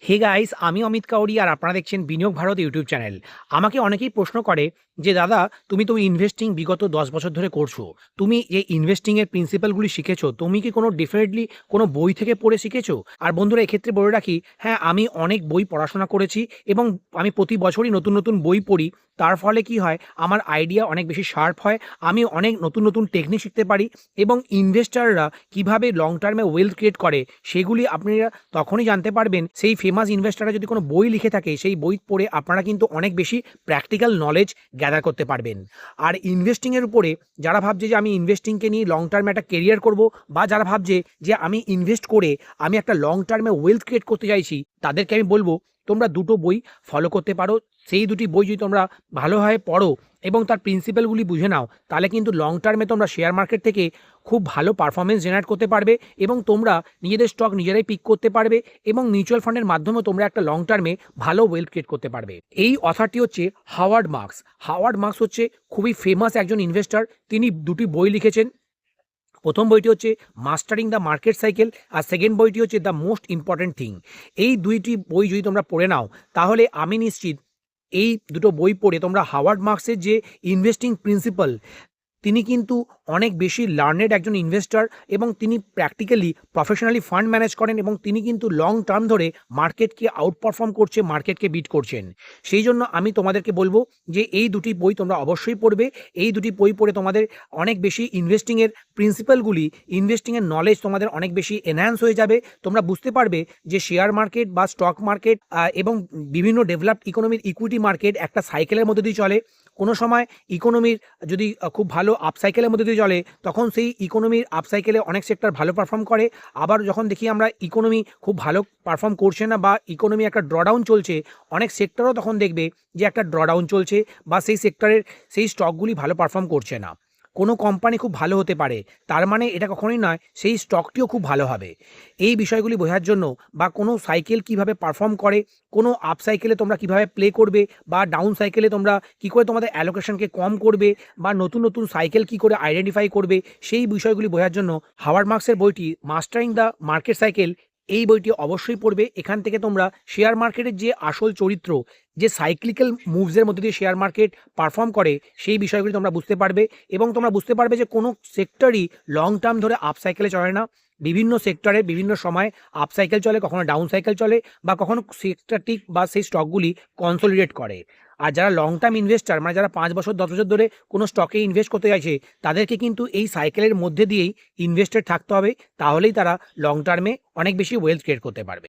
Hey guys, আমি অমিত কাউরি আর আপনারা দেখছেন বিনিয়োগ ভারত ইউটিউব চ্যানেল। আমাকে অনেকেই প্রশ্ন করে যে দাদা, তুমি ইনভেস্টিং বিগত 10 বছর ধরে করছো, তুমি এই ইনভেস্টিংয়ের প্রিন্সিপালগুলি শিখেছো, তুমি কি কোনো ডেফিনেটলি কোনো বই থেকে পড়ে শিখেছো? আর বন্ধুরা, এক্ষেত্রে বলে রাখি, হ্যাঁ, আমি অনেক বই পড়াশোনা করেছি এবং আমি প্রতি বছরই নতুন নতুন বই পড়ি। তার ফলে কি হয়, আমার আইডিয়া অনেক বেশি শার্প হয়, আমি অনেক নতুন নতুন টেকনিক শিখতে পারি এবং ইনভেস্টাররা কিভাবে লং টার্মে ওয়েলথ ক্রিয়েট করে সেগুলি আপনারা তখনই জানতে পারবেন সেই ফেমাস ইনভেস্টররা যদি কোনো বই লিখে থাকে, সেই বই পড়ে আপনারা কিন্তু অনেক বেশি প্র্যাকটিক্যাল নলেজ গ্যাদার করতে পারবেন। আর ইনভেস্টিংয়ের উপরে যারা ভাবছে যে আমি ইনভেস্টিংকে নিয়ে লং টার্মে একটা কেরিয়ার করব, বা যারা ভাবছে যে আমি ইনভেস্ট করে আমি একটা লং টার্মে ওয়েলথ ক্রিয়েট করতে চাইছি, তাদেরকে আমি বলবো তোমরা দুটো বই ফলো করতে পারো। সেই দুটি বই যদি তোমরা ভালোভাবে পড়ো এবং তার প্রিন্সিপালগুলি বুঝে নাও, তাহলে কিন্তু লং টার্মে তোমরা শেয়ার মার্কেট থেকে খুব ভালো পারফরমেন্স জেনারেট করতে পারবে এবং তোমরা নিজেদের স্টক নিজেরাই পিক করতে পারবে এবং মিউচুয়াল ফান্ডের মাধ্যমেও তোমরা একটা লং টার্মে ভালো ওয়েলথ ক্রিয়েট করতে পারবে। এই অথারটি হচ্ছে হাওয়ার্ড মার্কস। হাওয়ার্ড মার্কস হচ্ছে খুবই ফেমাস একজন ইনভেস্টর। তিনি দুটি বই লিখেছেন। প্রথম বইটি হচ্ছে মাস্টারিং দ্য মার্কেট সাইকেল, আর সেকেন্ড বইটি হচ্ছে দ্য মোস্ট ইম্পর্ট্যান্ট থিং। এই দুইটি বই যদি তোমরা পড়ে নাও, তাহলে আমি নিশ্চিত এই দুটো বই পড়ে তোমরা হাওয়ার্ড মার্কসের যে ইনভেস্টিং প্রিন্সিপাল, তিনি কিন্তু অনেক বেশি লার্নেড একজন ইনভেস্টর এবং তিনি প্র্যাকটিক্যালি প্রফেশনালি ফান্ড ম্যানেজ করেন এবং তিনি কিন্তু লং টার্ম ধরে মার্কেটকে আউট পারফর্ম করছে, মার্কেটকে বিট করছেন। সেই জন্য আমি তোমাদেরকে বলবো যে এই দুটি বই তোমরা অবশ্যই পড়বে। এই দুটি বই পড়ে তোমাদের অনেক বেশি ইনভেস্টিংয়ের প্রিন্সিপালগুলি, ইনভেস্টিংয়ের নলেজ তোমাদের অনেক বেশি এনহ্যান্স হয়ে যাবে। তোমরা বুঝতে পারবে যে শেয়ার মার্কেট বা স্টক মার্কেট এবং বিভিন্ন ডেভেলপড ইকোনমির ইকুইটি মার্কেট একটা সাইকেলের মধ্যে দিয়ে চলে। কোনো সময় ইকোনমির যদি খুব ভালো আপসাইকেলের মধ্যে দিয়ে চলে, তখন সেই ইকোনমির আপসাইকেলে অনেক সেক্টর ভালো পারফর্ম করে। আবার যখন দেখি আমরা ইকোনমি খুব ভালো পারফর্ম করছে না বা ইকোনমি একটা ড্রডাউন চলছে, অনেক সেক্টরও তখন দেখবে যে একটা ড্রডাউন চলছে বা সেই সেক্টরের সেই স্টকগুলি ভালো পারফর্ম করছে না। কোনো কোম্পানি খুব ভালো হতে পারে, তার মানে এটা কখনোই নয় সেই স্টকটিও খুব ভালো হবে। এই বিষয়গুলি বোঝার জন্য, বা কোনো সাইকেল কিভাবে পারফর্ম করে, কোনো আপ সাইকেলে তোমরা কিভাবে প্লে করবে, বা ডাউন সাইকেলে তোমরা কি করে তোমাদের অ্যালোকেশনকে কম করবে, বা নতুন নতুন সাইকেল কি করে আইডেন্টিফাই করবে, সেই বিষয়গুলি বোঝার জন্য হাওয়ার্ড মার্কসের বইটি মাস্টারিং দ্য মার্কেট সাইকেল, এই বইটি অবশ্যই পড়বে। এখান থেকে তোমরা শেয়ার মার্কেটের যে আসল চরিত্র, যে সাইক্লিক্যাল মুভসের মধ্যে দিয়ে শেয়ার মার্কেট পারফর্ম করে, সেই বিষয়গুলি তোমরা বুঝতে পারবে এবং তোমরা বুঝতে পারবে যে কোনো সেক্টরই লং টার্ম ধরে আপ সাইকেলে চলে না। বিভিন্ন সেক্টরে বিভিন্ন সময় আপ সাইকেল চলে, কখনো ডাউন সাইকেল চলে, বা কখনো সেক্টরটি বা সেই স্টকগুলি কনসলিডেট করে। আর যারা লং টার্ম ইনভেস্টার, মানে যারা 5 বছর 10 বছর ধরে কোনো স্টকে ইনভেস্ট করতে চাইছে, তাদেরকে কিন্তু এই সাইকেলের মধ্যে দিয়েই ইনভেস্টেড থাকতে হবে। তাহলেই তারা লং টার্মে অনেক বেশি ওয়েলথ ক্রিয়েট করতে পারবে।